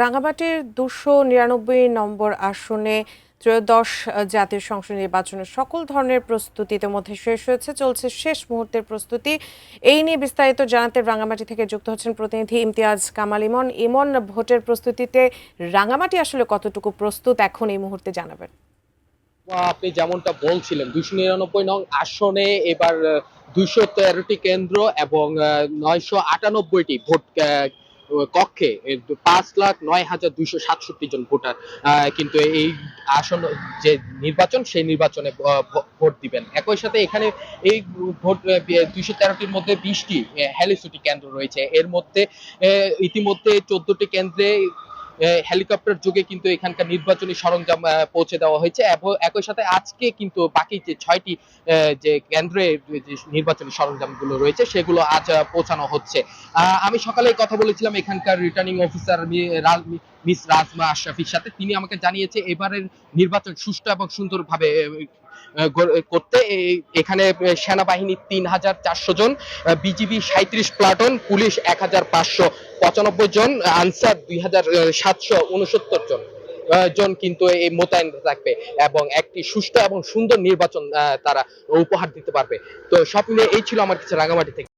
রাঙামাটির ২৯৯ নম্বর আসনে ত্রয়োদশ জাতীয় সংসদ নির্বাচনের সকল ধরনের প্রস্তুতি ইতিমধ্যে শেষ হয়েছে, চলছে শেষ মুহূর্তের প্রস্তুতি। এই নিয়ে বিস্তারিত জানাতে রাঙামাটি থেকে যুক্ত হচ্ছেন প্রতিনিধি ইমতিয়াজ কামাল ইমন। ইমন, ভোটের প্রস্তুতিতে রাঙামাটি আসলে কতটুকু প্রস্তুত এখন এই মুহূর্তে জানাবেন? আপনি যেমনটা বলছিলেন ২৯৯ নং আসনে এবার ২১৩টি কেন্দ্র এবং ৯৯৮টি ভোট কক্ষে ৫,০৯,২৬৭ জন ভোটার কিন্তু এই আসন যে নির্বাচন সেই নির্বাচনে ভোট দিবেন। একই সাথে এখানে এই ভোট ২১৩টির মধ্যে ২০টি হেলিসিটি কেন্দ্র রয়েছে। এর মধ্যে ইতিমধ্যে ১৪টি কেন্দ্রে হেলিকপ্টার যোগে কিন্তু এখানকার নির্বাচনী সরঞ্জাম পৌঁছে দেওয়া হয়েছে এবং একই সাথে আজকে কিন্তু বাকি যে ৬টি যে কেন্দ্রে যে নির্বাচনী সরঞ্জামগুলো রয়েছে সেগুলো আজ পৌঁছানো হচ্ছে। আমি সকালে কথা বলেছিলাম এখানকার রিটার্নিং অফিসার মিস রাজমা আশরাফির সাথে। তিনি আমাকে জানিয়েছে এবারের নির্বাচন সুষ্ঠু এবং সুন্দরভাবে করতে এখানে সেনাবাহিনী ৩,৪০০ জন, বিজিবি ৩৭ প্লাটুন, পুলিশ ১,৫৯৫ জন, আনসার ২,৭৬৯ জন কিন্তু এই মোতায়েন থাকবে এবং একটি সুষ্ঠু এবং সুন্দর নির্বাচন তারা উপহার দিতে পারবে। তো সব মিলিয়ে এই ছিল আমার কাছে রাঙামাটি থেকে।